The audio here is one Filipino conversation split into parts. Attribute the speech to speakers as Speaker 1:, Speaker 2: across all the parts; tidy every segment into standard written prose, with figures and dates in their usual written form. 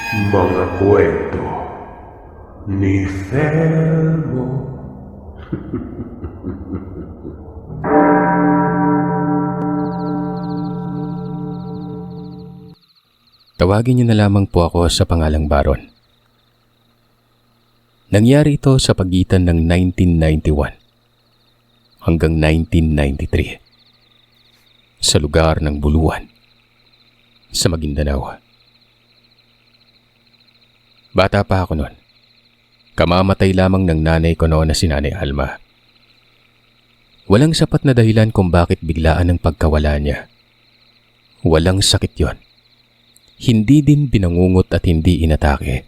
Speaker 1: Mga kwento ni Felmo.
Speaker 2: Tawagin niyo na lamang po ako sa pangalang Baron. Nangyari ito sa pagitan ng 1991 hanggang 1993 sa lugar ng Buluan, sa Maguindanao. Bata pa ako noon. Kamamatay lamang ng nanay ko noon na si Nanay Alma. Walang sapat na dahilan kung bakit biglaan ang pagkawala niya. Walang sakit yon. Hindi din binangungot at hindi inatake.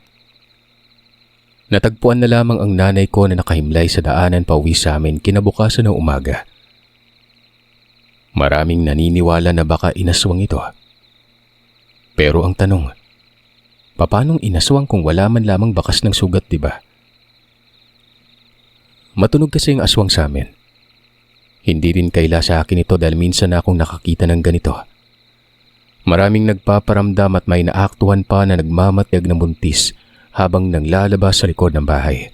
Speaker 2: Natagpuan na lamang ang nanay ko na nakahimlay sa daanan pauwi sa amin kinabukasan ng umaga. Maraming naniniwala na baka inaswang ito. Pero ang tanong, paanong inaswang kung wala man lamang bakas ng sugat, diba? Matunog kasi ang aswang sa amin. Hindi rin kaila sa akin ito dahil minsan na akong nakakita ng ganito. Maraming nagpaparamdam at may naaktuhan pa na nagmamatyag ng buntis habang nanglalabas sa likod ng bahay.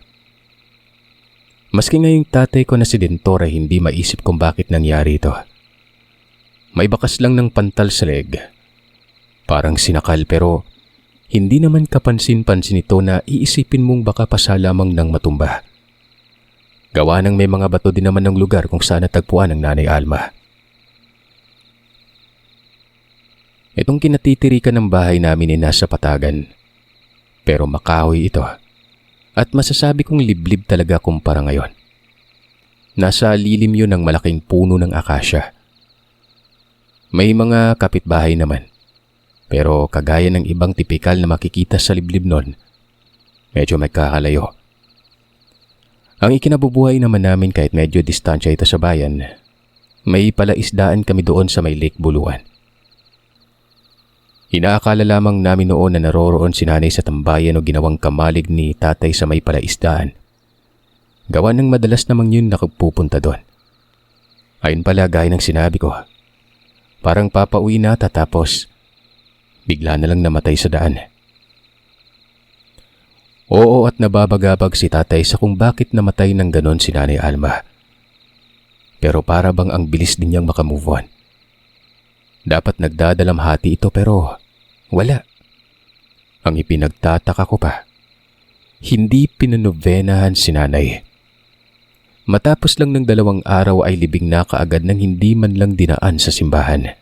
Speaker 2: Maski ngayong tatay ko na si Dentor ay hindi maisip kung bakit nangyari ito. May bakas lang ng pantal sa leg. Parang sinakal pero hindi naman kapansin-pansin ito na iisipin mong baka pasa lamang ng matumba. Gawa ng may mga bato din naman ng lugar kung saan natagpuan ng Nanay Alma. Itong kinatitirikan ng bahay namin ay nasa patagan. Pero makahoy ito. At masasabi kong liblib talaga kumpara ngayon. Nasa lilim yun ng malaking puno ng akasya. May mga kapitbahay naman. Pero kagaya ng ibang tipikal na makikita sa liblib nun, medyo may kakalayo. Ang ikinabubuhay naman namin kahit medyo distansya ito sa bayan, may palaisdaan kami doon sa may Lake Buluan. Inaakala lamang namin noon na naroroon si nanay sa tambayan o ginawang kamalig ni tatay sa may palaisdaan. Gawa ng madalas namang yun nakapupunta doon. Ayun pala gaya ng sinabi ko. Parang papauwi na tatapos bigla na lang namatay sa daan. Oo at nababagabag si tatay sa kung bakit namatay ng ganon si Nanay Alma. Pero para bang ang bilis din niyang makamove on. Dapat nagdadalamhati ito pero wala. Ang ipinagtataka ko pa, hindi pinanovenahan si nanay. Matapos lang ng 2 araw ay libing na kaagad nang hindi man lang dinaan sa simbahan.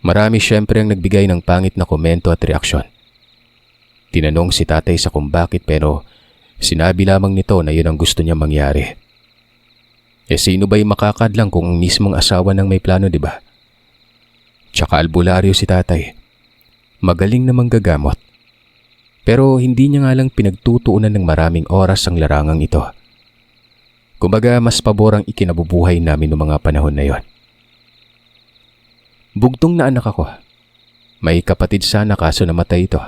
Speaker 2: Marami syempre ang nagbigay ng pangit na komento at reaksyon. Tinanong si tatay sa kung bakit pero sinabi lamang nito na yun ang gusto niya mangyari. Sino ba'y makakadlang kung ang mismong asawa ng may plano, diba? Tsaka albularyo si tatay. Magaling namang gagamot. Pero hindi niya nga lang pinagtutuunan ng maraming oras ang larangang ito. Kumbaga mas pabor ang ikinabubuhay namin noong mga panahon na yon. Bugtong na anak ako. May kapatid sana kaso namatay ito.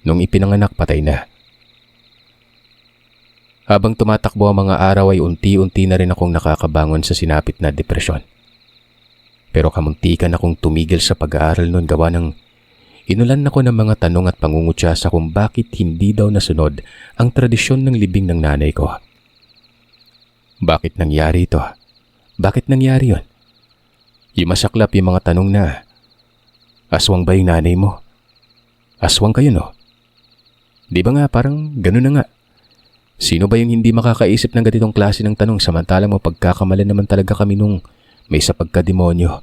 Speaker 2: Nung ipinanganak patay na. Habang tumatakbo ang mga araw ay unti-unti na rin akong nakakabangon sa sinapit na depresyon. Pero kamuntikan akong tumigil sa pag-aaral noon gawa ng inulan ako ng mga tanong at pangungutya sa kung bakit hindi daw nasunod ang tradisyon ng libing ng nanay ko. Bakit nangyari ito? Bakit nangyari yon? Yung masaklap yung mga tanong na, aswang ba yung nanay mo? Aswang kayo no? Di ba nga parang ganun na nga? Sino ba yung hindi makakaisip ng ganitong klase ng tanong samantalang mapagkakamalan naman talaga kami nung may sa pagkademonyo.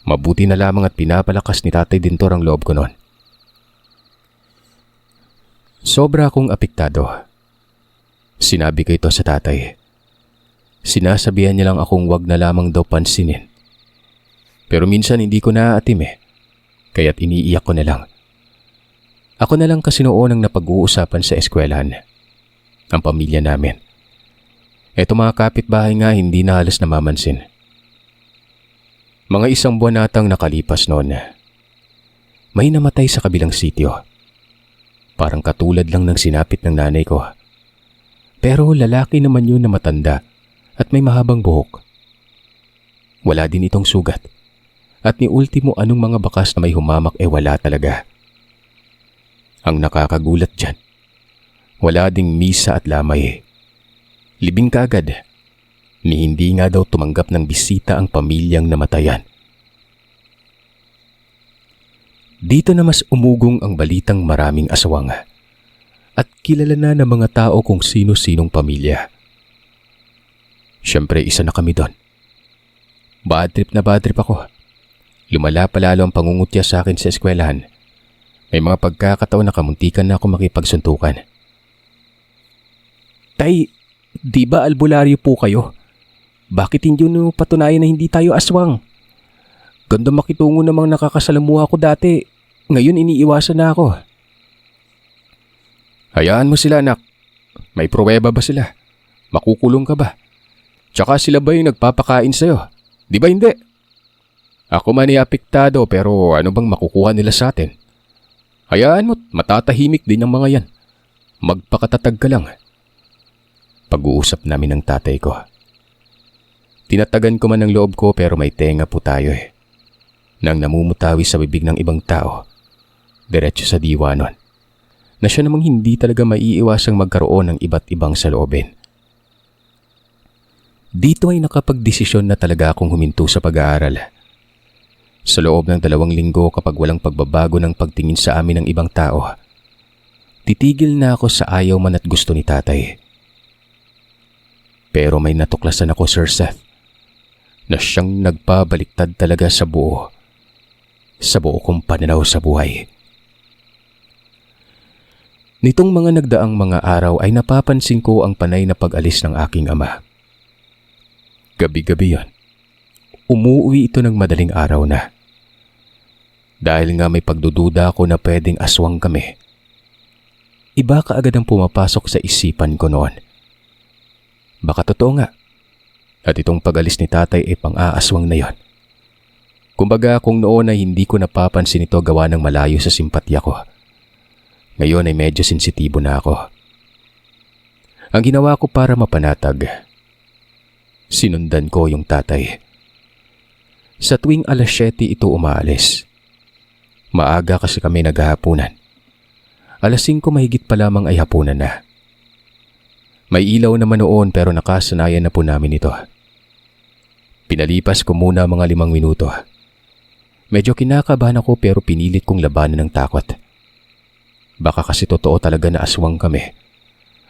Speaker 2: Mabuti na lamang at pinapalakas ni Tatay Dentor ang loob ko noon. Sobra akong apektado. Sinabi ko ito sa tatay. Sinasabihan niya lang akong wag na lamang daw pansinin. Pero minsan hindi ko naaatim kaya't iniiyak ko na lang. Ako na lang kasi noon ang napag-uusapan sa eskwelahan. Ang pamilya namin. Eto mga kapitbahay nga hindi na halos namamansin. Mga 1 buwan natang nakalipas noon. May namatay sa kabilang sitio. Parang katulad lang ng sinapit ng nanay ko. Pero lalaki naman yun na matanda at may mahabang buhok. Wala din itong sugat. At ni ultimo anong mga bakas na may humamak wala talaga. Ang nakakagulat dyan, wala ding misa at lamay. Libing kaagad, ni hindi nga daw tumanggap ng bisita ang pamilyang namatayan. Dito na mas umugong ang balitang maraming aswang at kilala na ng mga tao kung sino-sinong pamilya. Siyempre isa na kami doon. Bad trip ako. Lumala pa lalo ang pangungutya sa akin sa eskwelahan. May mga pagkakataon na kamuntikan na ako makipagsuntukan. Tay, di ba albularyo po kayo? Bakit hindi nyo patunayan na hindi tayo aswang? Ganda makitungo namang nakakasalamuha ko dati. Ngayon iniiwasan na ako. Hayaan mo sila, anak. May pruweba ba sila? Makukulong ka ba? Tsaka sila ba yung nagpapakain sa'yo? Di ba hindi? Ako man ay apektado pero ano bang makukuha nila sa atin? Hayaan mo, matatahimik din ang mga yan. Magpakatatag ka lang. Pag-uusap namin ng tatay ko. Tinatagan ko man ang loob ko pero may tenga po tayo eh. Nang namumutawi sa bibig ng ibang tao, diretso sa diwa nun, na siya namang hindi talaga maiiwasang magkaroon ng iba't ibang saloobin. Dito ay nakapagdesisyon na talaga akong huminto sa pag-aaral. Sa loob ng 2 linggo kapag walang pagbabago ng pagtingin sa amin ng ibang tao, titigil na ako sa ayaw man at gusto ni tatay. Pero may natuklasan ako, Sir Seth, na siyang nagpabaliktad talaga sa buo kong pananaw sa buhay. Nitong mga nagdaang mga araw ay napapansin ko ang panay na pag-alis ng aking ama. Gabi-gabi yon. Umuwi ito ng madaling araw na. Dahil nga may pagdududa ako na pwedeng aswang kami. Iba kaagad ang pumapasok sa isipan ko noon. Baka totoo nga. At itong pag-alis ni tatay ay pang-aaswang na yon. Kumbaga kung noon ay hindi ko napapansin ito gawa ng malayo sa simpatya ko. Ngayon ay medyo sensitibo na ako. Ang ginawa ko para mapanatag, sinundan ko yung tatay. Sa tuwing 7:00 ito umaalis. Maaga kasi kami naghahapunan. 5:00 mahigit pa lamang ay hapunan na. May ilaw naman noon pero nakasanayan na po namin ito. Pinalipas ko muna mga 5 minuto. Medyo kinakabahan ako pero pinilit kong labanan ng takot. Baka kasi totoo talaga na aswang kami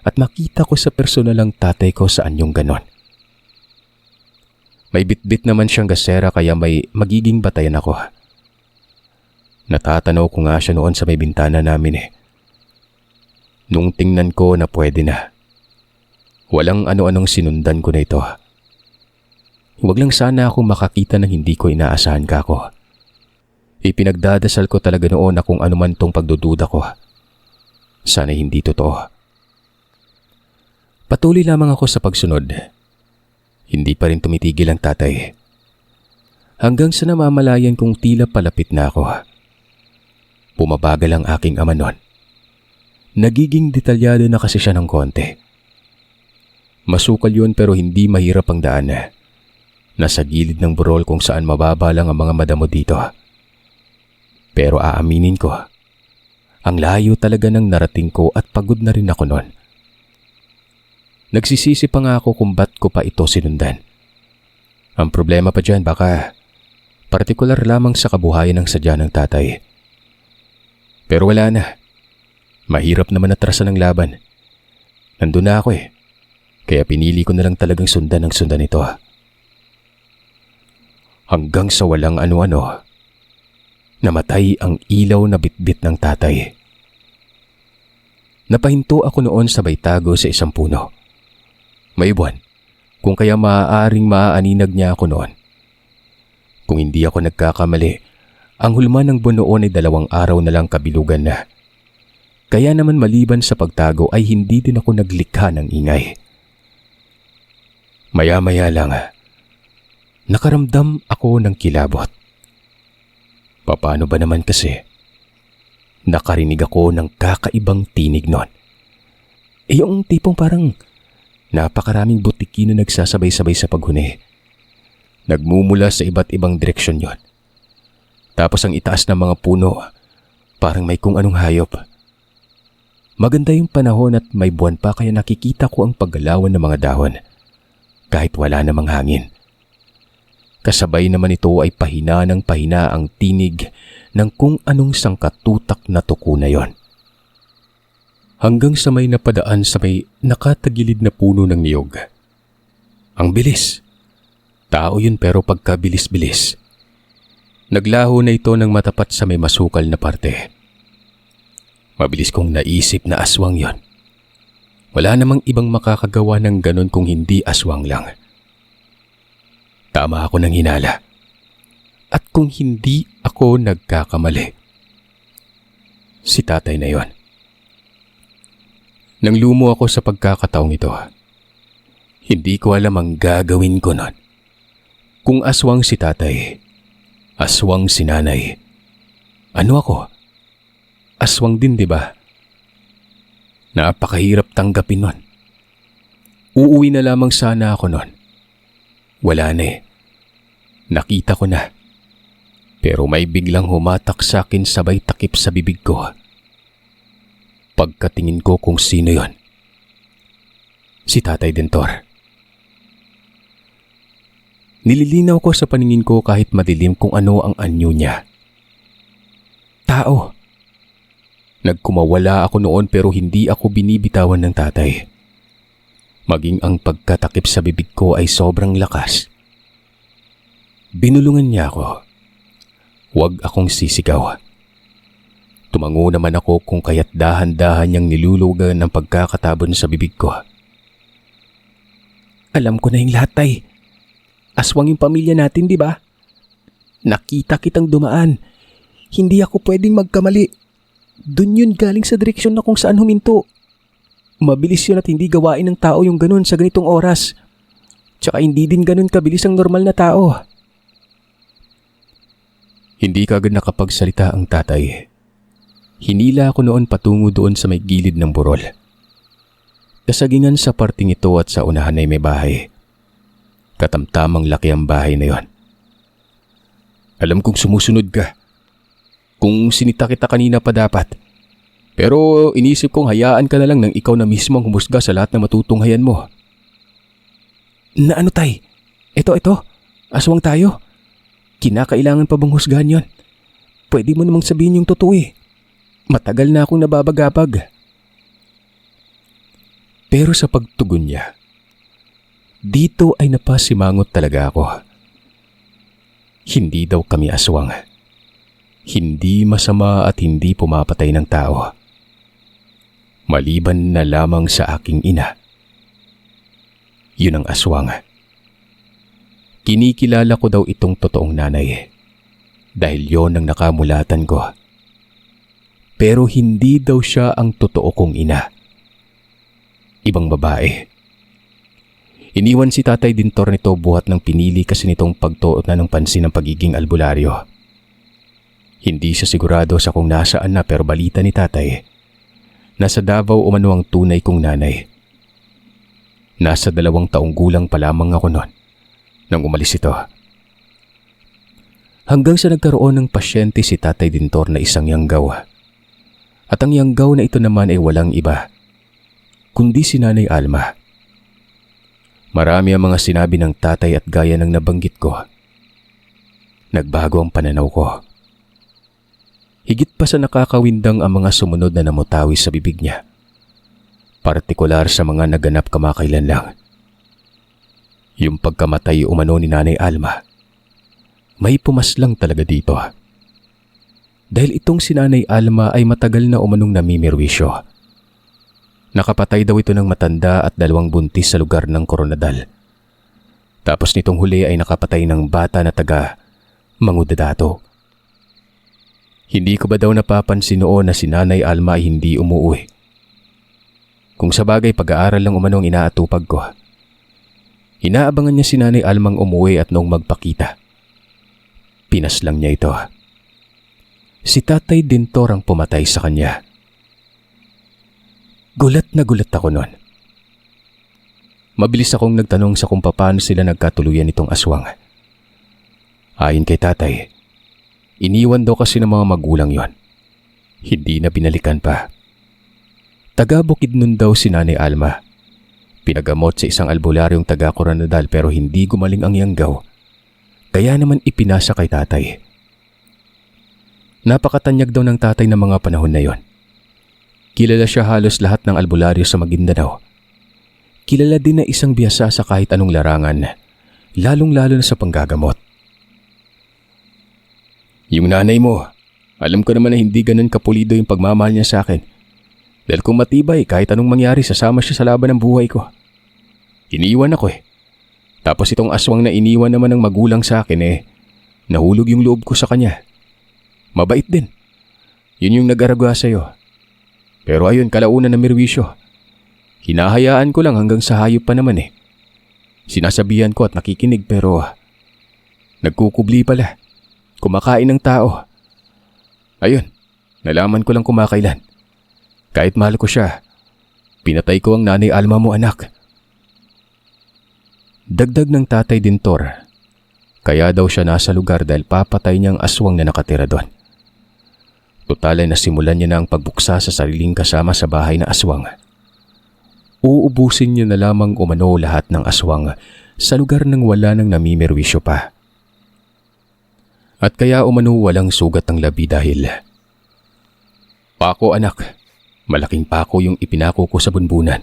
Speaker 2: at makita ko sa personal ang tatay ko sa anyong ganon. May bitbit naman siyang gasera kaya may magiging batayan ako. Natatanaw ko nga siya noon sa may bintana namin eh. Nung tingnan ko na pwede na, walang ano-anong sinundan ko na ito. Huwag lang sana akong makakita ng hindi ko inaasahan ka ko. Ipinagdadasal ko talaga noon na kung ano man tong pagdududa ko, sana hindi totoo. Patuloy lamang ako sa pagsunod. Hindi pa rin tumitigil ang tatay. Hanggang sa namamalayan kong tila palapit na ako. Bumabagal ang aking ama noon. Nagiging detalyado na kasi siya ng konti. Masukal yun pero hindi mahirap ang daan. Nasa gilid ng burol kung saan mababa lang ang mga madamo dito. Pero aaminin ko, ang layo talaga ng narating ko at pagod na rin ako noon. Nagsisisi pa nga ako kung ba't ko pa ito sinundan. Ang problema pa dyan baka partikular lamang sa kabuhayan ng sadya ng tatay. Pero wala na. Mahirap naman atrasan ng laban. Nandun na ako eh. Kaya pinili ko na lang talagang sundan ito. Hanggang sa walang ano-ano, namatay ang ilaw na bitbit ng tatay. Napahinto ako noon sa baytago sa isang puno. May buwan, kung kaya maaaring maaaninag niya ako noon. Kung hindi ako nagkakamali, ang hulma ng buwan noon ay 2 araw na lang kabilugan na. Kaya naman maliban sa pagtago ay hindi din ako naglikha ng ingay. Maya-maya lang, nakaramdam ako ng kilabot. Paano ba naman kasi? Nakarinig ako ng kakaibang tinig noon. Yung tipong parang napakaraming butiki na nagsasabay-sabay sa paghuni. Nagmumula sa iba't ibang direksyon yon. Tapos ang itaas ng mga puno, parang may kung anong hayop. Maganda yung panahon at may buwan pa kaya nakikita ko ang paggalawan ng mga dahon kahit wala namang hangin. Kasabay naman ito ay pahina ng pahina ang tinig ng kung anong sangkatutak na tuko na yon. Hanggang sa may napadaan sa may nakatagilid na puno ng niyog. Ang bilis. Tao yun pero pagkabilis-bilis. Naglaho na ito ng matapat sa may masukal na parte. Mabilis kong naisip na aswang yon. Wala namang ibang makakagawa ng ganon kung hindi aswang lang. Tama ako ng hinala. At kung hindi ako nagkakamali, si tatay na yon. Nang lumo ako sa pagkakataong ito, hindi ko alam ang gagawin ko nun. Kung aswang si tatay, aswang si nanay, ano ako? Aswang din, di ba? Napakahirap tanggapin nun. Uuwi na lamang sana ako nun. Wala na eh. Nakita ko na. Pero may biglang humatak sa akin sabay takip sa bibig ko. Pagkatingin ko kung sino yon. Si Tatay Dentor. Nililinaw ko sa paningin ko kahit madilim kung ano ang anyo niya. Tao. Nagkumawala ako noon pero hindi ako binibitawan ng tatay. Maging ang pagkatakip sa bibig ko ay sobrang lakas. Binulungan niya ako. Huwag akong sisigaw. Tumango naman ako kung kaya't dahan-dahan niyang nilulugan ng pagkakatabon sa bibig ko. Alam ko na yung lahat, tay. Aswang yung pamilya natin, di ba? Nakita kitang dumaan. Hindi ako pwedeng magkamali. Dun yun galing sa direksyon na kung saan huminto. Mabilis yun at hindi gawain ng tao yung ganun sa ganitong oras. Tsaka hindi din ganun kabilis ang normal na tao. Hindi kagad nakapagsalita ang tatay. Hinila ako noon patungo doon sa may gilid ng burol. Kasagingan sa parting ito at sa unahan ay may bahay. Katamtamang laki ang bahay na yon. Alam kong sumusunod ka. Kung sinita kita kanina pa dapat. Pero inisip kong hayaan ka na lang nang ikaw na mismo ang humusga sa lahat ng matutunghayan mo. Na ano tay? Ito. Aswang tayo. Kinakailangan pa bang husgahan yon? Pwede mo namang sabihin yung totoo eh. Matagal na akong nababagabag. Pero sa pagtugon niya, dito ay napasimangot talaga ako. Hindi daw kami aswang. Hindi masama at hindi pumapatay ng tao. Maliban na lamang sa aking ina. Yun ang aswang. Kinikilala ko daw itong totoong nanay. Dahil yon ang nakamulatan ko. Pero hindi daw siya ang totoo kong ina. Ibang babae. Iniwan si Tatay Dentor nito buhat ng pinili kasi nitong pagtuot na ng pansin ng pagiging albularyo. Hindi siya sigurado sa kung nasaan na pero balita ni tatay. Nasa Davao umano ang tunay kong nanay. Nasa 2 taong gulang pa lamang ako noon nang umalis ito. Hanggang sa nagkaroon ng pasyente si Tatay Dentor na isang yanggaw. At ang yanggaw na ito naman ay walang iba, kundi si Nanay Alma. Marami ang mga sinabi ng tatay at gaya ng nabanggit ko. Nagbago ang pananaw ko. Higit pa sa nakakawindang ang mga sumunod na namutawi sa bibig niya. Partikular sa mga naganap kamakailan lang. Yung pagkamatay umano ni Nanay Alma, may pumaslang talaga dito. Dahil itong si Nanay Alma ay matagal na umanong namimirwisyo. Nakapatay daw ito ng matanda at 2 buntis sa lugar ng Coronadal. Tapos nitong huli ay nakapatay ng bata na taga Mangudadato. Hindi ko ba daw napapansin noon na si Nanay Alma ay hindi umuwi? Kung sa bagay pag-aaral lang umano ang inaatupag ko. Inaabangan niya si Nanay Almang umuwi at noong magpakita. Pinaslang niya ito. Si Tatay Dentor ang pumatay sa kanya. Gulat na gulat ako noon. Mabilis akong nagtanong sa kung paano sila nagkatuluyan itong aswang. Ayon kay tatay, iniwan daw kasi ng mga magulang yon. Hindi na binalikan pa. Taga Bukidnon daw si Nanay Alma. Pinagamot sa isang albularyong taga Coronadal pero hindi gumaling ang yanggaw. Kaya naman ipinasa kay tatay. Napakatanyag daw ng tatay ng mga panahon na yon. Kilala siya halos lahat ng albularyo sa Maguindanao. Kilala din na isang biyasa sa kahit anong larangan, lalong-lalo na sa panggagamot. Yung nanay mo, alam ko naman na hindi ganun kapulido yung pagmamahal niya sa akin. Dahil kung matibay, kahit anong mangyari, sasama siya sa laban ng buhay ko. Iniwan ako eh. Tapos itong aswang na iniwan naman ng magulang sa akin nahulog yung loob ko sa kanya. Mabait din. Yun yung nag-aragwa sa'yo. Pero ayun, kalaunan na mirwisyo. Hinahayaan ko lang hanggang sa hayop pa naman eh. Sinasabihan ko at nakikinig pero nagkukubli pala. Kumakain ng tao. Ayun, nalaman ko lang kumakailan. Kahit mahal ko siya, pinatay ko ang Nanay Alma mo, anak. Dagdag ng tatay Dintor, kaya daw siya nasa lugar dahil papatay niyang aswang na nakatira doon. Total ay nasimulan niya na ang pagbuksa sa sariling kasama sa bahay na aswang. Uubusin niya na lamang umano lahat ng aswang sa lugar nang wala nang namimirwisyo pa. At kaya umano walang sugat ang labi dahil pako, anak. Malaking pako yung ipinako ko sa bunbunan.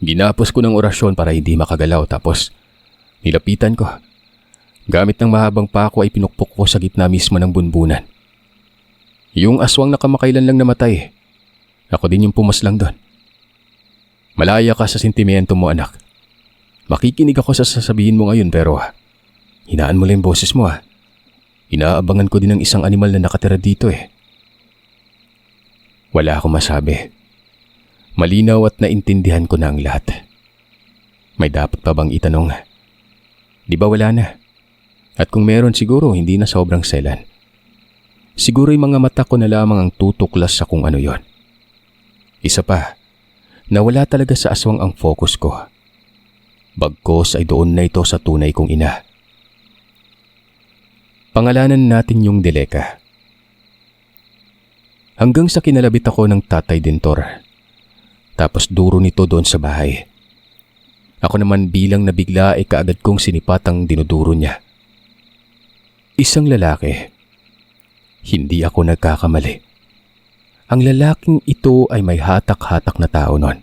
Speaker 2: Ginapos ko ng orasyon para hindi makagalaw tapos nilapitan ko. Gamit ng mahabang pako ay pinukpok ko sa gitna mismo ng bunbunan. Yung aswang na kamakailan lang namatay, ako din yung pumaslang doon. Malaya ka sa sentimento mo, anak. Makikinig ako sa sasabihin mo ngayon pero hinaan mo lang yung boses mo ha. Inaabangan ko din ng isang animal na nakatira dito eh. Wala akong masabi. Malinaw at naintindihan ko na ang lahat. May dapat pa bang itanong? Di ba wala na? At kung meron siguro hindi na sobrang selan. Siguro yung mga mata ko na lamang ang tutuklas sa kung ano yon. Isa pa, nawala talaga sa aswang ang focus ko. Bagkos ay doon na ito sa tunay kong ina. Pangalanan natin yung Deleka. Hanggang sa kinalabit ako ng tatay Dintor. Tapos duro nito doon sa bahay. Ako naman bilang nabigla ay kaagad kong sinipat ang dinuduro niya. Isang lalaki. Hindi ako nagkakamali. Ang lalaking ito ay may hatak-hatak na tao noon.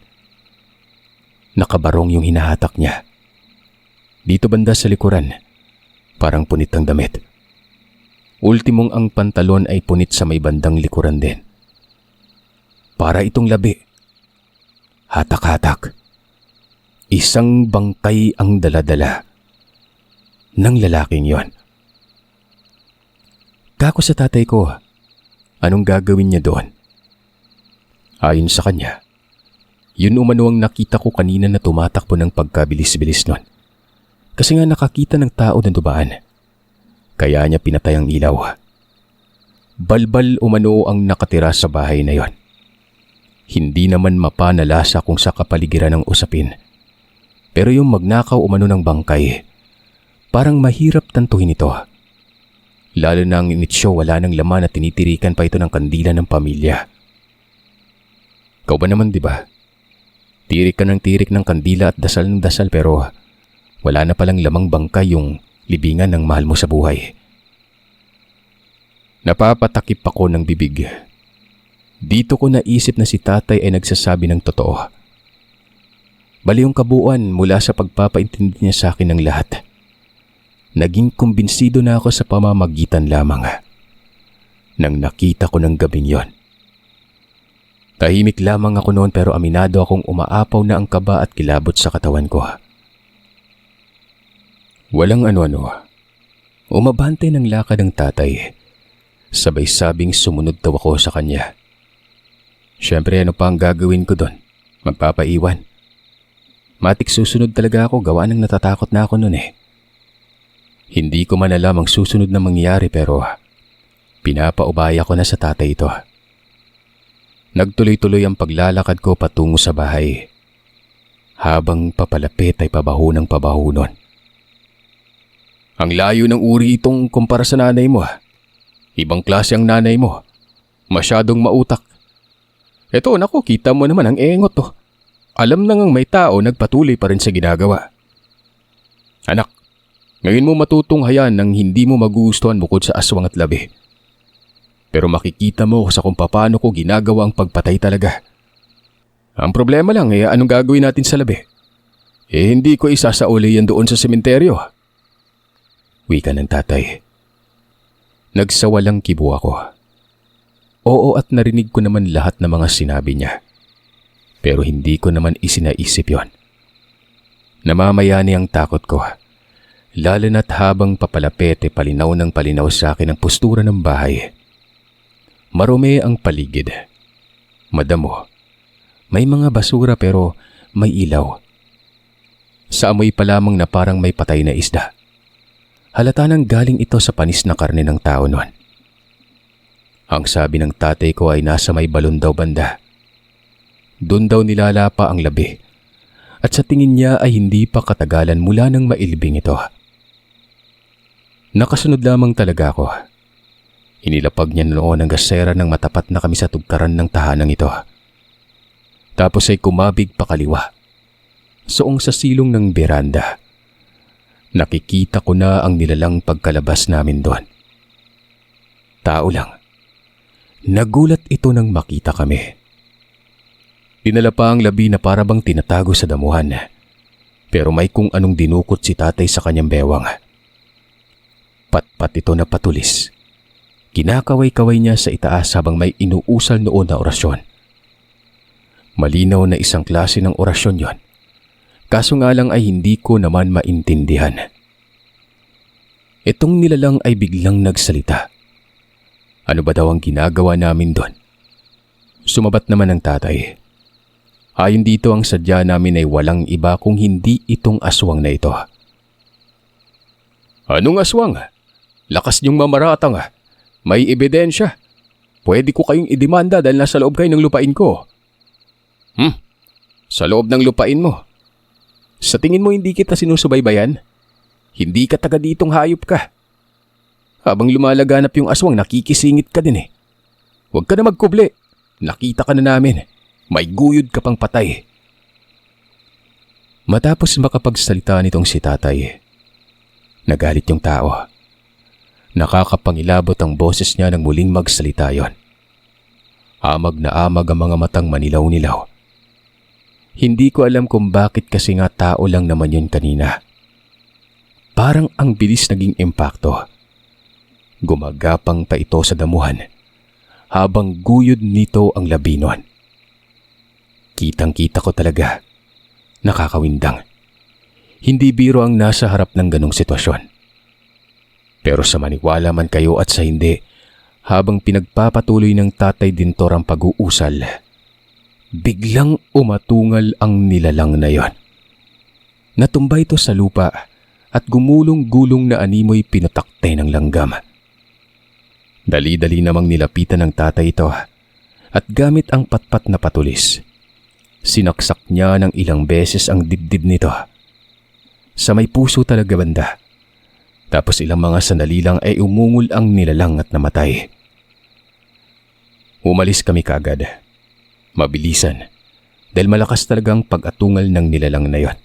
Speaker 2: Nakabarong yung hinahatak niya. Dito banda sa likuran, parang punit ang damit. Ultimong ang pantalon ay punit sa may bandang likuran din. Para itong labi. Hatak-hatak. Isang bangkay ang daladala ng lalaking yon. Kako sa tatay ko, anong gagawin niya doon? Ayon sa kanya, yun umano ang nakita ko kanina na tumatakbo ng pagkabilis-bilis nun. Kasi nga nakakita ng tao na dumaan. Kaya niya pinatay ang ilaw. Balbal umano ang nakatira sa bahay na yon. Hindi naman mapanalasa kung sa kapaligiran ng usapin. Pero yung magnakaw umano ng bangkay, parang mahirap tantuhin ito. Lalo na ang initsyo wala ng laman at tinitirikan pa ito ng kandila ng pamilya. Ikaw ba naman, di ba? Tirik ka ng tirik ng kandila at dasal ng dasal pero wala na palang lamang bangkay yung libingan ng mahal mo sa buhay. Napapatakip ako ng bibig. Dito ko naisip na si tatay ay nagsasabi ng totoo. Bali yung kabuuan mula sa pagpapaintindi niya sa akin ng lahat. Naging kumbinsido na ako sa pamamagitan lamang nang nakita ko ng gabing yon. Tahimik lamang ako noon pero aminado akong umaapaw na ang kaba at kilabot sa katawan ko. Walang ano-ano. Umabante ng lakad ng tatay. Sabay sabing sumunod daw ako sa kanya. Siyempre ano pa ang gagawin ko doon? Magpapaiwan. Matik susunod talaga ako, gawa ng natatakot na ako noon eh. Hindi ko man alam ang susunod na mangyayari pero pinapaubaya ko na sa tatay ito. Nagtuloy-tuloy ang paglalakad ko patungo sa bahay. Habang papalapit ay pabaho ng pabaho nun. Ang layo ng uri itong kumpara sa nanay mo. Ibang klase ang nanay mo. Masyadong mautak. Eto naku, kita mo naman ang engot to. Alam na ngang may tao nagpatuloy pa rin sa ginagawa. Anak, ngayon mo matutunghayan ng hindi mo magugustuhan bukod sa aswang at labi. Pero makikita mo sa kung paano ko ginagawa ang pagpatay talaga. Ang problema lang anong gagawin natin sa labi? Hindi ko isasauli yan doon sa sementeryo. Wika ng tatay. Nagsawalang kibo ako. Oo, at narinig ko naman lahat ng mga sinabi niya. Pero hindi ko naman isinaisip yon. Namamayani ang takot ko. Lalo na't habang papalapit palinaw ng palinaw sa akin ang postura ng bahay. Marumi ang paligid. Madamo. May mga basura pero may ilaw. Sa amoy pa lamang na parang may patay na isda. Halata nang galing ito sa panis na karne ng tao noon. Ang sabi ng tatay ko ay nasa may balon daw banda. Doon daw nilalapa ang labi. At sa tingin niya ay hindi pa katagalan mula nang mailbing ito. Nakasunod lamang talaga ako. Inilapag niya noon ang gasera ng matapat na kami sa tugkaran ng tahanang ito. Tapos ay kumabig pa kaliwa. Soong sa silong ng beranda. Nakikita ko na ang nilalang pagkalabas namin doon. Tao lang. Nagulat ito nang makita kami. Dinala pa ang labi na parabang tinatago sa damuhan. Pero may kung anong dinukot si tatay sa kanyang bewang. Patpat ito na patulis. Kinakaway-kaway niya sa itaas habang may inuusal noon na orasyon. Malinaw na isang klase ng orasyon yon. Kaso nga lang ay hindi ko naman maintindihan. Itong nilalang ay biglang nagsalita. Ano ba daw ang ginagawa namin doon? Sumabat naman ang tatay. Ayon dito ang sadya namin ay walang iba kung hindi itong aswang na ito. Anong aswang? Lakas niyong mamaratang. May ebidensya. Pwede ko kayong idemanda dahil nasa loob kayo ng lupain ko. Sa loob ng lupain mo? Sa tingin mo hindi kita sinusubaybayan? Hindi ka taga ditong hayop ka. Habang lumalaganap yung aswang, nakikisingit ka din eh. Huwag ka na magkubli. Nakita ka na namin. May guyod ka pang patay. Matapos makapagsalita nitong si tatay, nagalit yung tao. Nakakapangilabot ang boses niya nang muling magsalita yon. Amag na amag ang mga matang manilaw-nilaw. Hindi ko alam kung bakit kasi nga tao lang naman yun kanina. Parang ang bilis naging impakto. Gumagapang pa ito sa damuhan habang guyod nito ang labi nun. Kitang-kita ko talaga. Nakakawindang. Hindi biro ang nasa harap ng ganong sitwasyon. Pero sa maniwala man kayo at sa hindi, habang pinagpapatuloy ng tatay Dintor ang pag-uusal, biglang umatungal ang nilalang na yon. Natumba ito sa lupa at gumulong-gulong na animoy pinutakte ng langgam. Dali-dali namang nilapitan ng tatay ito at gamit ang patpat na patulis, sinaksak niya ng ilang beses ang dibdib nito. Sa may puso talaga banda. Tapos ilang mga sandali lang ay umungol ang nilalang at namatay. Umalis kami kaagad. Mabilisan. Dahil malakas talagang pag-atungal ng nilalang na yon.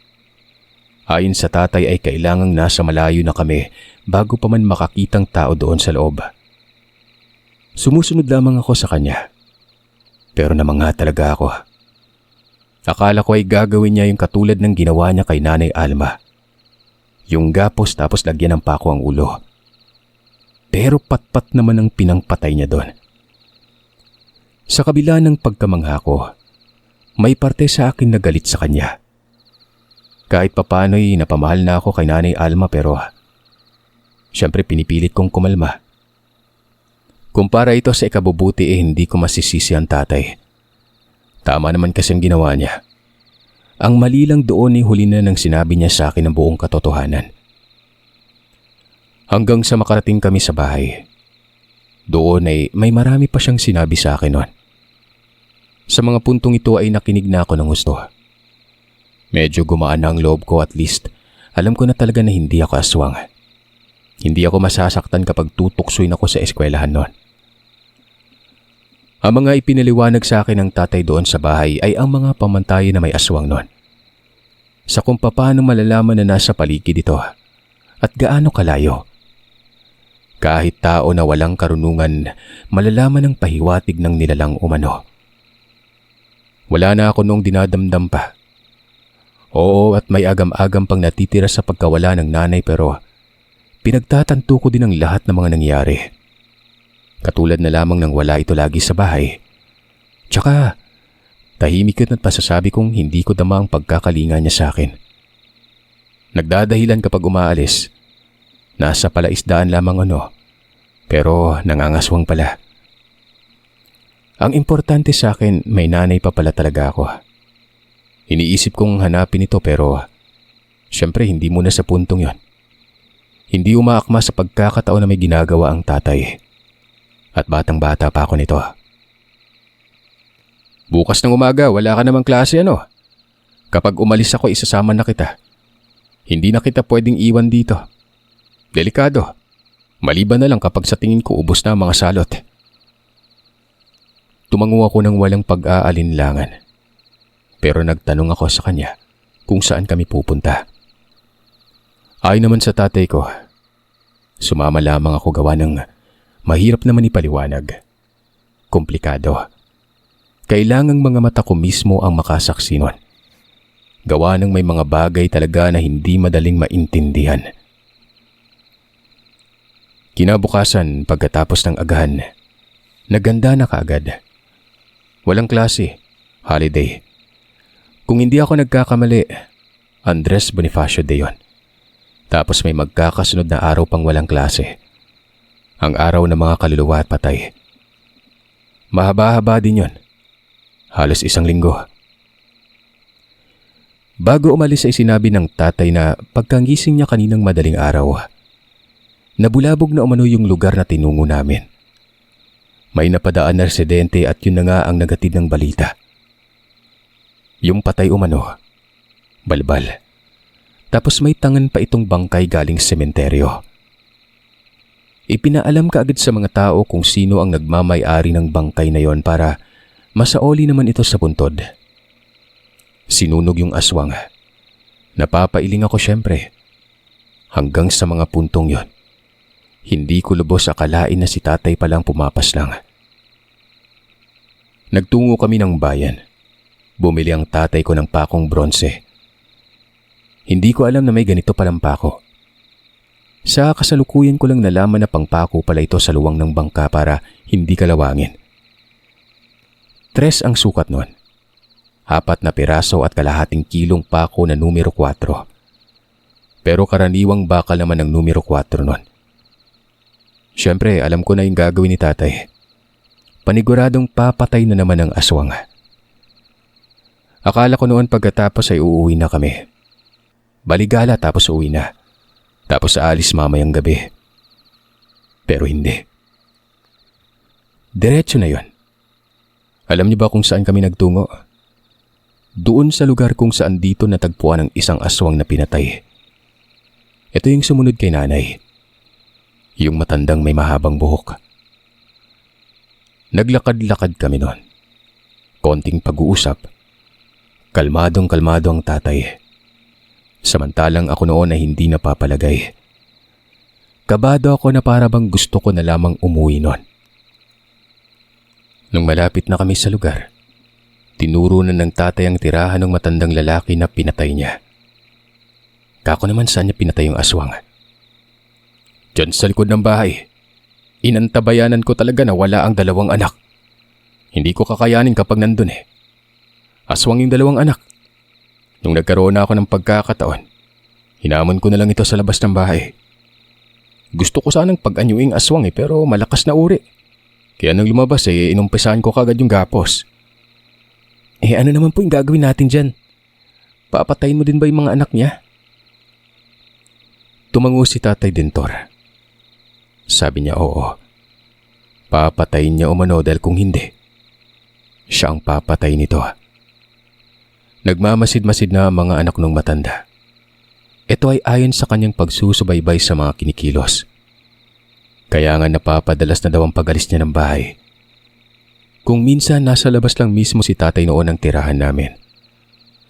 Speaker 2: Ayon sa tatay ay kailangang nasa malayo na kami bago pa man makakitang tao doon sa loob. Sumusunod lamang ako sa kanya. Pero namangha talaga ako. Akala ko ay gagawin niya yung katulad ng ginawa niya kay Nanay Alma. Yung gapos tapos lagyan ng pako ang ulo. Pero patpat naman ang pinangpatay niya doon. Sa kabila ng pagkamangha ko, may parte sa akin na galit sa kanya. Kahit papano'y napamahal na ako kay Nanay Alma pero siyempre pinipilit kong kumalma. Kumpara ito sa ikabubuti hindi ko masisisi ang tatay. Tama naman kasi ang ginawa niya. Ang mali lang doon ay huli na nang sinabi niya sa akin ang buong katotohanan. Hanggang sa makarating kami sa bahay. Doon ay may marami pa siyang sinabi sa akin noon. Sa mga puntong ito ay nakinig na ako ng gusto. Medyo gumaan na ang loob ko, at least alam ko na talaga na hindi ako aswang. Hindi ako masasaktan kapag tutuksoin ako sa eskwelahan noon. Ang mga ipinaliwanag sa akin ng tatay doon sa bahay ay ang mga pamantayan na may aswang noon. Sa kung paano malalaman na nasa paligid ito at gaano kalayo. Kahit tao na walang karunungan, malalaman ang pahiwatig ng nilalang umano. Wala na ako noong dinadamdam pa. Oo, at may agam-agam pang natitira sa pagkawala ng nanay, pero pinagtatanto ko din ang lahat ng mga nangyari. Katulad na lamang ng wala ito lagi sa bahay. Tsaka, tahimik yun at pasasabi kong hindi ko dama ang pagkakalinga niya sa akin. Nagdadahilan kapag umaalis. Nasa palaisdaan lamang pero nangangaswang pala. Ang importante sa akin, may nanay pa pala talaga ako. Iniisip kong hanapin ito pero syempre hindi muna sa puntong yon. Hindi umaakma sa pagkakataon na may ginagawa ang tatay. At batang-bata pa ako nito. Bukas ng umaga, wala ka namang klase Kapag umalis ako, isasama na kita. Hindi na kita pwedeng iwan dito. Delikado. Maliban na lang kapag sa tingin ko ubos na ang mga salot. Tumango ako ng walang pag-aalinlangan. Pero nagtanong ako sa kanya kung saan kami pupunta. Ayon naman sa tatay ko, sumama lamang ako gawa ng mahirap naman ipaliwanag. Komplikado. Kailangang mga mata ko mismo ang makasaksi nun. Gawa ng may mga bagay talaga na hindi madaling maintindihan. Kinabukasan pagkatapos ng agahan, naganda na kaagad. Walang klase, holiday. Kung hindi ako nagkakamali, Andres Bonifacio Day yon. Tapos may magkakasunod na araw pang walang klase. Ang araw ng mga kaluluwa at patay. Mahaba-haba din yon. Halos 1 linggo. Bago umalis ay sinabi ng tatay na pagkangising niya kaninang madaling araw, nabulabog na umano yung lugar na tinungo namin. May napadaan na residente at yun na nga ang nagatid ng balita. Yung patay umano, balbal. Tapos may tangan pa itong bangkay galing sementeryo. Ipinaalam kaagad sa mga tao kung sino ang nagmamay-ari ng bangkay na yon para masaoli naman ito sa puntod. Sinunog yung aswang. Napapailing ako syempre. Hanggang sa mga puntong yon, hindi ko lubos akalain na si tatay palang pumapas lang. Nagtungo kami ng bayan. Bumili ang tatay ko ng pakong bronse. Hindi ko alam na may ganito palang pako. Sa kasalukuyan ko lang nalaman na pangpako pala ito sa luwang ng bangka para hindi kalawangin. 3 ang sukat nun. 4 na piraso at kalahating kilong pako na numero 4. Pero karaniwang bakal naman ang numero 4 nun. Siyempre, alam ko na yung gagawin ni tatay. Paniguradong papatay na naman ang aswang. Akala ko noon pagkatapos ay uuwi na kami. Baligala tapos uwi na. Tapos aalis mamayang gabi. Pero hindi. Diretso na yon. Alam niyo ba kung saan kami nagtungo? Doon sa lugar kung saan dito natagpuan ang isang aswang na pinatay. Ito yung sumunod kay nanay. Yung matandang may mahabang buhok. Naglakad-lakad kami noon. Konting pag-uusap. Kalmadong-kalmado ang tatay. Samantalang ako noon ay hindi napapalagay. Kabado ako na para bang gusto ko na lamang umuwi noon. Nung malapit na kami sa lugar, tinuro na ng tatay ang tirahan ng matandang lalaki na pinatay niya. Kako naman saan niya pinatay yung aswang. Diyan sa likod ng bahay. Inantabayanan ko talaga na wala ang 2 anak. Hindi ko kakayanin kapag nandun Aswang yung 2 anak. Nung nagkaroon na ako ng pagkakataon, hinamon ko na lang ito sa labas ng bahay. Gusto ko sanang pag-anyuing aswang pero malakas na uri. Kaya nang lumabas inumpisahan ko kagad yung gapos. Ano naman po yung gagawin natin dyan? Papatayin mo din ba yung mga anak niya? Tumango si Tatay Dentor. Sabi niya oo. Papatayin niya umano dahil kung hindi, siya ang papatay nito. Nagmamasid-masid na ang mga anak ng matanda. Ito ay ayon sa kanyang pagsusubaybay sa mga kinikilos. Kaya nga napapadalas na daw ang pag-alis niya ng bahay. Kung minsan nasa labas lang mismo si tatay noon ang tirahan namin.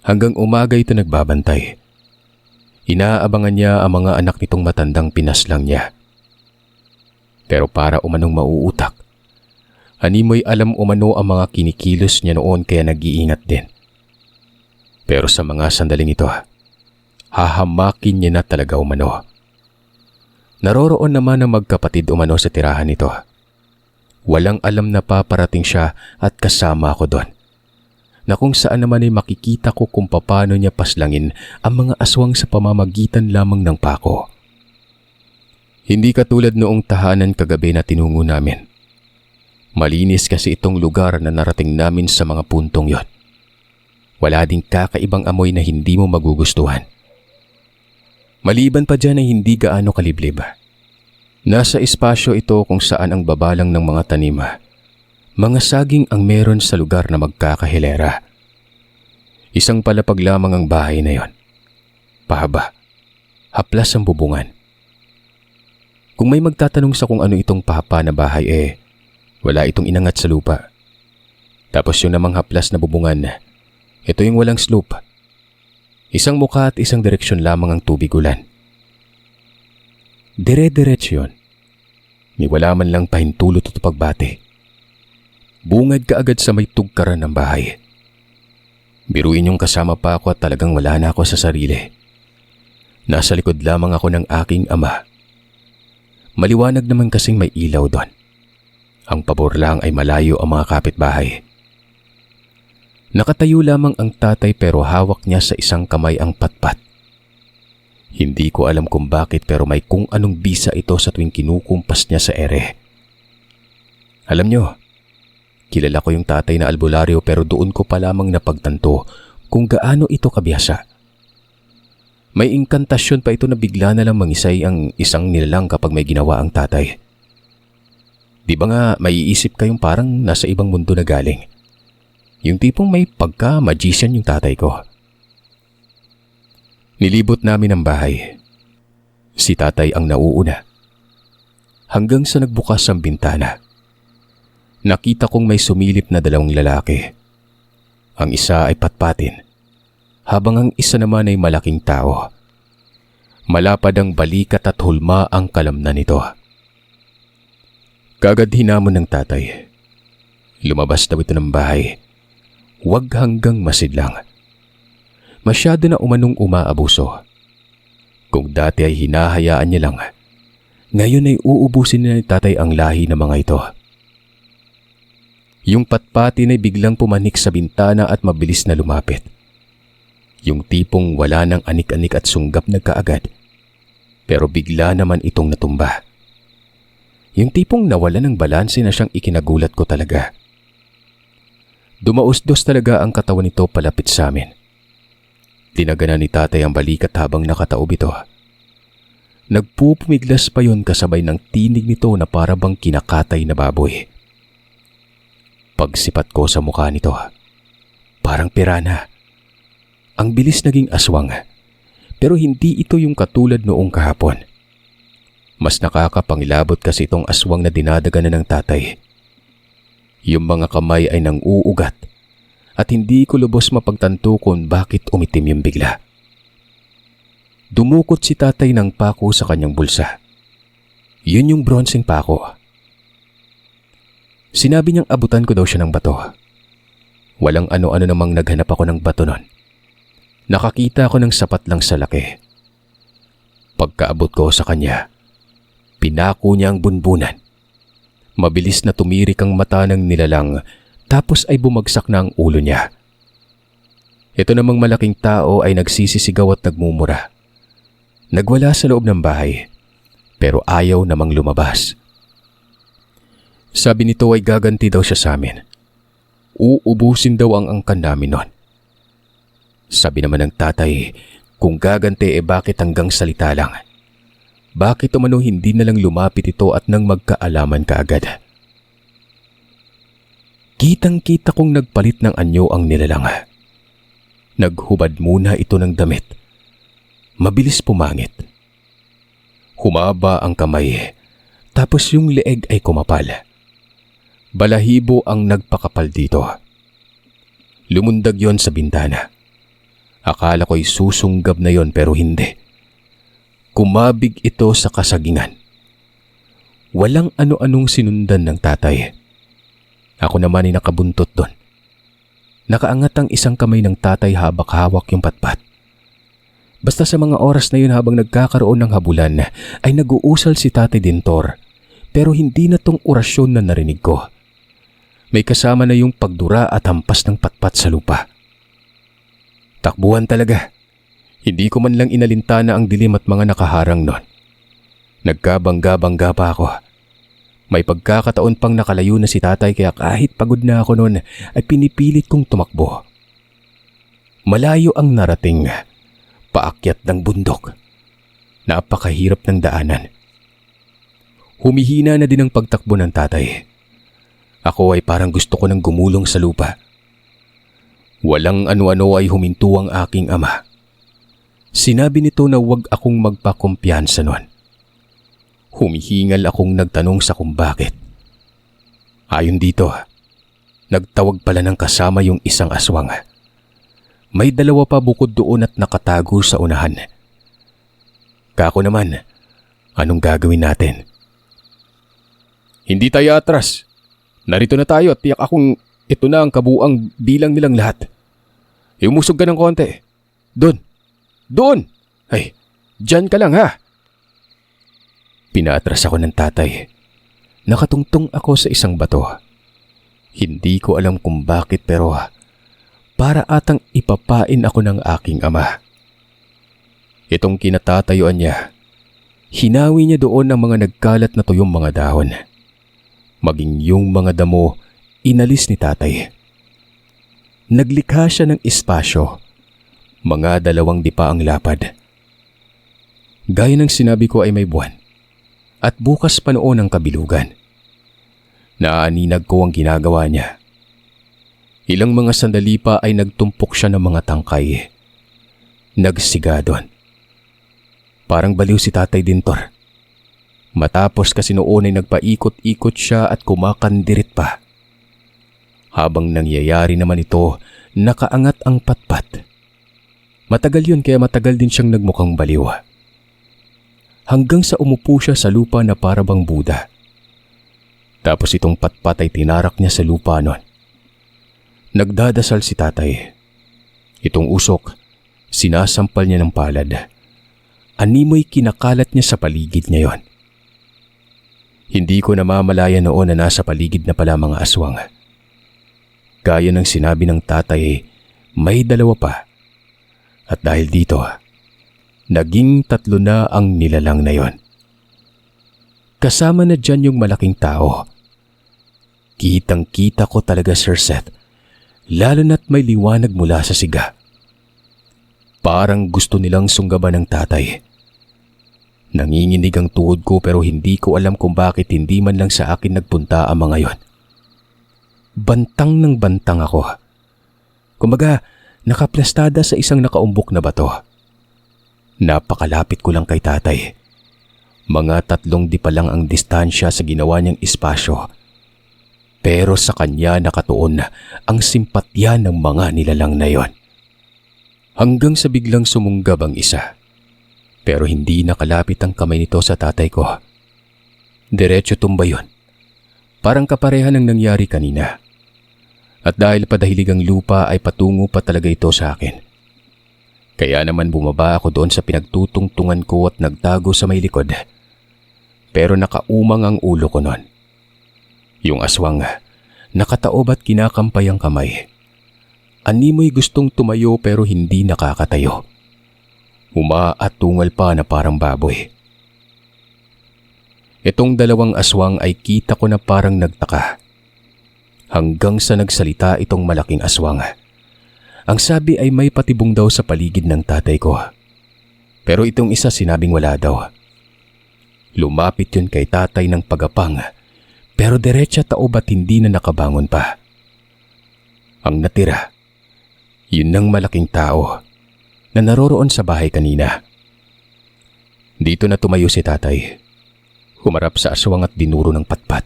Speaker 2: Hanggang umaga ito nagbabantay. Inaabangan niya ang mga anak nitong matandang pinaslang niya. Pero para umanong mauutak, animoy alam umano ang mga kinikilos niya noon kaya nag-iingat din. Pero sa mga sandaling ito, hahamakin niya na talaga umano. Naroroon naman ang magkapatid umano sa tirahan nito. Walang alam na paparating siya at kasama ako doon. Na kung saan naman ay makikita ko kung paano niya paslangin ang mga aswang sa pamamagitan lamang ng pako. Hindi katulad noong tahanan kagabi na tinungo namin. Malinis kasi itong lugar na narating namin sa mga puntong yon. Wala ding kakaibang amoy na hindi mo magugustuhan. Maliban pa dyan ay hindi gaano kaliblib. Nasa espasyo ito kung saan ang babalang ng mga tanima. Mga saging ang meron sa lugar na magkakahilera. Isang palapag lamang ang bahay na yon. Pahaba. Haplas ang bubungan. Kung may magtatanong sa kung ano itong pahaba na bahay wala itong inangat sa lupa. Tapos yung namang haplas na bubungan, ito yung walang slope. Isang mukha at isang direksyon lamang ang tubig ulan. Dire-diretso yun. May wala man lang pahintulot at pagbate. Bungad ka agad sa may tugkaran ng bahay. Biruin yung kasama pa ako at talagang wala na ako sa sarili. Nasa likod lamang ako ng aking ama. Maliwanag naman kasing may ilaw doon. Ang pabor lang ay malayo ang mga kapitbahay. Nakatayo lamang ang tatay pero hawak niya sa isang kamay ang patpat. Hindi ko alam kung bakit pero may kung anong bisa ito sa tuwing kinukumpas niya sa ere. Alam niyo, kilala ko yung tatay na albularyo pero doon ko pa lamang napagtanto kung gaano ito kabihasa. May inkantasyon pa ito na bigla na lang mangisay ang isang nilalang kapag may ginawa ang tatay. Di ba nga maiisip kayong parang nasa ibang mundo na galing? Yung tipong may pagka-magician yung tatay ko. Nilibot namin ang bahay. Si tatay ang nauuna. Hanggang sa nagbukas ang bintana. Nakita kong may sumilip na dalawang lalaki. Ang isa ay patpatin, habang ang isa naman ay malaking tao. Malapad ang balikat at hulma ang kalamnan nito. Kagad hinamon ng tatay. Lumabas daw ito ng bahay. Huwag hanggang masidlang. Masyado na umanong umaabuso. Kung dati ay hinahayaan niya lang, ngayon ay uubusin na ni tatay ang lahi ng mga ito. Yung patpatin ay biglang pumanik sa bintana at mabilis na lumapit. Yung tipong wala ng anik-anik at sunggap na kaagad, pero bigla naman itong natumba. Yung tipong nawala ng balanse na siyang ikinagulat ko talaga. Dumausdos talaga ang katawan nito palapit sa amin. Tinaganan ni tatay ang balikat habang nakataob ito. Nagpupumiglas pa yon kasabay ng tinig nito na para bang kinakatay na baboy. Pagsipat ko sa mukha nito, parang pirana. Ang bilis naging aswang, pero hindi ito yung katulad noong kahapon. Mas nakakapangilabot kasi itong aswang na dinadaganan ng tatay. Yung mga kamay ay nang-uugat at hindi ko lubos mapagtanto kung bakit umitim yung bigla. Dumukot si tatay ng pako sa kanyang bulsa. Yun yung bronseng pako. Sinabi niyang abutan ko daw siya ng bato. Walang ano-ano namang naghanap ako ng bato nun. Nakakita ako ng sapat lang sa laki. Pagkaabot ko sa kanya, pinako niya ang bunbunan. Mabilis na tumirik ang mata ng nilalang tapos ay bumagsak na ang ulo niya. Ito namang malaking tao ay nagsisisigaw at nagmumura. Nagwala sa loob ng bahay pero ayaw namang lumabas. Sabi nito ay gaganti daw siya sa amin. Uubusin daw ang angkan namin nun. Sabi naman ng tatay, kung gaganti bakit hanggang salita lang? Bakit umano hindi na lang lumapit ito at nang magkaalaman kaagad? Kitang-kita kong nagpalit ng anyo ang nilalang. Naghubad muna ito ng damit. Mabilis pumangit. Humaba ang kamay, tapos yung leeg ay kumapal. Balahibo ang nagpakapal dito. Lumundag yon sa bintana. Akala ko'y susunggab na yon pero hindi. Kumabig ito sa kasagingan. Walang ano-anong sinundan ng tatay. Ako naman ay nakabuntot doon. Nakaangat ang isang kamay ng tatay habang hawak yung patpat. Basta sa mga oras na yun habang nagkakaroon ng habulan ay nag-uusal si Tatay Dintor, pero hindi na tong orasyon na narinig ko. May kasama na yung pagdura at hampas ng patpat sa lupa. Takbuhan talaga. Hindi ko man lang inalintana ang dilim at mga nakaharang nun. Nagkabangga-bangga pa ako. May pagkakataon pang nakalayo na si tatay kaya kahit pagod na ako noon ay pinipilit kong tumakbo. Malayo ang narating, paakyat ng bundok. Napakahirap ng daanan. Humihina na din ang pagtakbo ng tatay. Ako ay parang gusto ko nang gumulong sa lupa. Walang ano-ano ay huminto ang aking ama. Sinabi nito na huwag akong magpakumpiyansa noon. Humihingal akong nagtanong sa kung bakit. Ayon dito, nagtawag pala ng kasama yung isang aswang. May dalawa pa bukod doon at nakatago sa unahan. Kako naman, anong gagawin natin? Hindi tayo atras. Narito na tayo at tiyak akong ito na ang kabuang bilang nilang lahat. Umusog ka ng konti. Doon! Doon! Ay, dyan ka lang ha! Pinaatras ako ng tatay. Nakatungtong ako sa isang bato. Hindi ko alam kung bakit pero para atang ipapain ako ng aking ama. Itong kinatatayuan niya, hinawi niya doon ang mga nagkalat na tuyong mga dahon. Maging yung mga damo, inalis ni tatay. Naglikha siya ng espasyo. Mga 2 dipa ang lapad. Gaya ng sinabi ko ay may buwan. At bukas pa noon ang kabilugan. Naaninag ko ang ginagawa niya. Ilang mga sandali pa ay nagtumpok siya ng mga tangkay. Nagsiga doon. Parang baliw si Tatay Dintor. Matapos kasi noon ay nagpaikot-ikot siya at kumakandirit pa. Habang nangyayari naman ito, nakaangat ang patpat. Matagal yun kaya matagal din siyang nagmukhang baliw. Hanggang sa umupo siya sa lupa na parabang Buddha. Tapos itong patpat ay tinarak niya sa lupa nun. Nagdadasal si tatay. Itong usok, sinasampal niya ng palad. Animoy kinakalat niya sa paligid niya yon. Hindi ko namamalaya noon na nasa paligid na pala mga aswang. Gaya ng sinabi ng tatay, may 2 pa. At dahil dito, naging 3 na ang nilalang na yon. Kasama na dyan yung malaking tao. Kitang-kita ko talaga, Sir Seth, lalo na't may liwanag mula sa siga. Parang gusto nilang sunggaban ng tatay. Nanginginig ang tuhod ko pero hindi ko alam kung bakit hindi man lang sa akin nagpunta ang mga yon. Bantang ng bantang ako. Kumbaga, nakaplastada sa isang nakaumbok na bato. Napakalapit ko lang kay tatay. Mga 3 dipa lang ang distansya sa ginawa niyang espasyo. Pero sa kanya nakatuon ang simpatya ng mga nilalang na yon. Hanggang sa biglang sumunggab ang isa. Pero hindi nakalapit ang kamay nito sa tatay ko. Diretso tumba yon. Parang kapareha ng nangyari kanina. At dahil padahilig ang lupa ay patungo pa talaga ito sa akin. Kaya naman bumaba ako doon sa pinagtutungtungan ko at nagtago sa may likod. Pero nakaumang ang ulo ko noon. Yung aswang, nakataob at kinakampay ang kamay. Animoy gustong tumayo pero hindi nakakatayo. Umaatungal pa na parang baboy. Itong 2 aswang ay kita ko na parang nagtaka. Hanggang sa nagsalita itong malaking aswang. Ang sabi ay may patibong daw sa paligid ng tatay ko. Pero itong isa sinabing wala daw. Lumapit yun kay tatay ng pagapang, pero diretsa taob at hindi na nakabangon pa. Ang natira, yun ng malaking tao na naroroon sa bahay kanina. Dito na tumayo si tatay. Humarap sa aswang at dinuro ng patpat.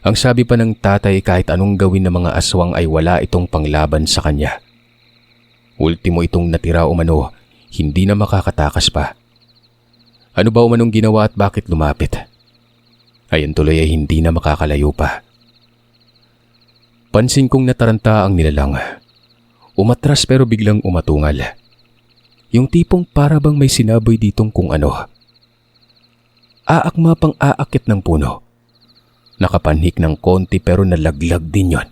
Speaker 2: Ang sabi pa ng tatay kahit anong gawin ng mga aswang ay wala itong panglaban sa kanya. Ultimo itong natira umano, hindi na makakatakas pa. Ano ba umanong ginawa at bakit lumapit? Ayon tuloy ay hindi na makakalayo pa. Pansin kong nataranta ang nilalang. Umatras pero biglang umatungal. Yung tipong para bang may sinaboy ditong kung ano. Aakma pang aakit ng puno. Nakapanhik ng konti pero nalaglag din yon.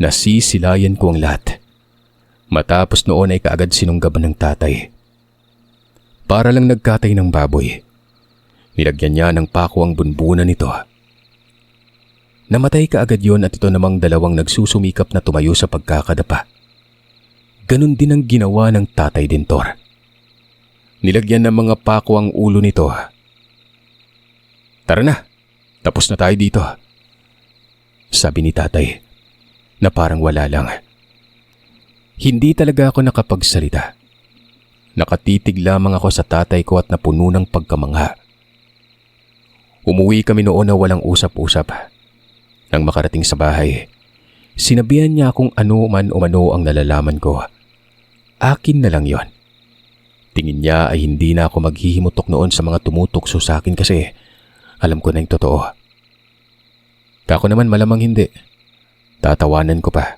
Speaker 2: Nasisilayan ko ang lahat. Matapos noon ay kaagad sinunggaban ng tatay. Para lang nagkatay ng baboy. Nilagyan niya ng pako ang bunbunan nito. Namatay kaagad yon at ito namang dalawang nagsusumikap na tumayo sa pagkakadapa. Ganon din ang ginawa ng tatay Dintor. Nilagyan ng mga pako ang ulo nito. Tara na, tapos na tayo dito. Sabi ni tatay na parang wala lang. Hindi talaga ako nakapagsalita. Nakatitig lamang ako sa tatay ko at napuno ng pagkamangha. Umuwi kami noon na walang usap-usap. Nang makarating sa bahay, sinabihan niya kung ano man umano ang nalalaman ko. Akin na lang yon. Tingin niya ay hindi na ako maghihimutok noon sa mga tumutokso sa akin kasi alam ko na yung totoo. Kako naman malamang hindi. Tatawanan ko pa.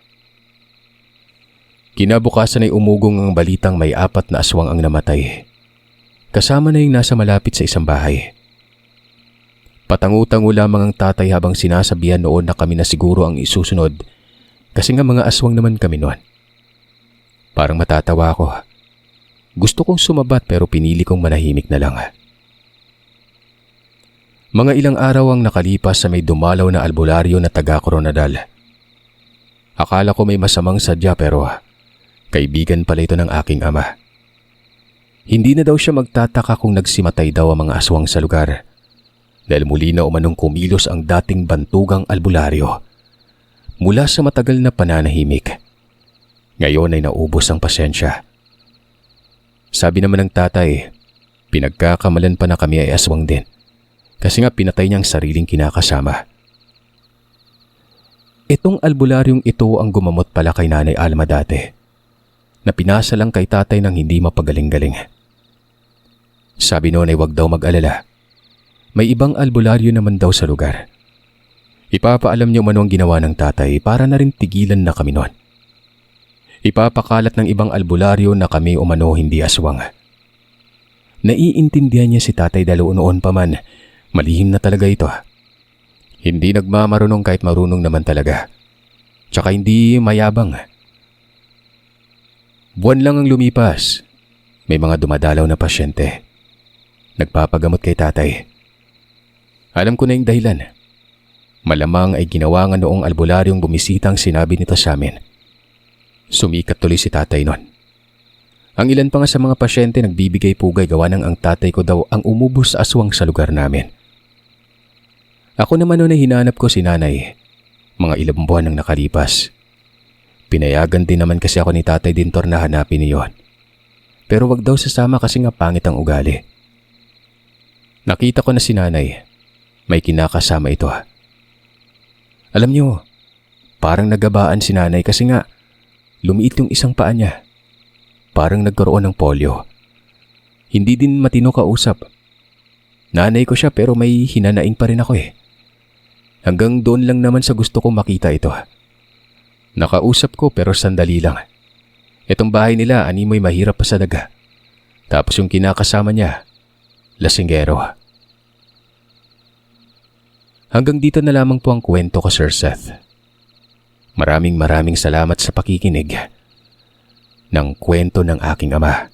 Speaker 2: Kinabukasan ay umugong ang balitang may 4 na aswang ang namatay. Kasama na yung nasa malapit sa isang bahay. Patangu-tangu lamang ang tatay habang sinasabihan noon na kami na siguro ang isusunod kasi nga mga aswang naman kami noon. Parang matatawa ako. Gusto kong sumabat pero pinili kong manahimik na lang. Mga ilang araw ang nakalipas sa may dumalaw na albularyo na taga-Coronadal. Akala ko may masamang sadya pero kaibigan pala ito ng aking ama. Hindi na daw siya magtataka kung nagsimatay daw ang mga aswang sa lugar dahil muli na umanong kumilos ang dating bantugang albularyo. Mula sa matagal na pananahimik, ngayon ay naubos ang pasensya. Sabi naman ng tatay, pinagkakamalan pa na kami ay aswang din. Kasi nga pinatay niya ang sariling kinakasama. Itong albularyong ito ang gumamot pala kay Nanay Alma dati. Na pinasa lang kay tatay nang hindi mapagaling-galing. Sabi noon ay wag daw mag-alala. May ibang albularyo naman daw sa lugar. Ipapaalam niyo man ang ginawa ng tatay para na rin tigilan na kami noon. Ipapakalat ng ibang albularyo na kami umano hindi aswang. Naiintindihan niya si tatay dahil noon pa man. Malihim na talaga ito. Hindi nagmamarunong kahit marunong naman talaga. Tsaka hindi mayabang. Buwan lang ang lumipas. May mga dumadalaw na pasyente. Nagpapagamot kay tatay. Alam ko na yung dahilan. Malamang ay ginawa nga noong albularyong bumisita ang sinabi nito sa amin. Sumikat tuloy si tatay nun. Ang ilan pa nga sa mga pasyente nagbibigay pugay gawa ng ang tatay ko daw ang umubos sa aswang sa lugar namin. Ako naman noon ay hinanap ko si nanay. Mga ilang buwan nang nakalipas. Pinayagan din naman kasi ako ni tatay Dintor na hanapin niyon. Pero wag daw sasama kasi nga pangit ang ugali. Nakita ko na si nanay. May kinakasama ito. Alam niyo, parang nagabaan si nanay kasi nga lumiit yung isang paa niya. Parang nagkaroon ng polio. Hindi din matino kausap. Nanay ko siya pero may hinanaing pa rin ako eh. Hanggang doon lang naman sa gusto kong makita ito. Nakausap ko pero sandali lang. Itong bahay nila animoy mahirap pa sa daga. Tapos yung kinakasama niya, lasinggero. Hanggang dito na lamang po ang kwento ko, Sir Seth. Maraming salamat sa pakikinig ng kwento ng aking ama.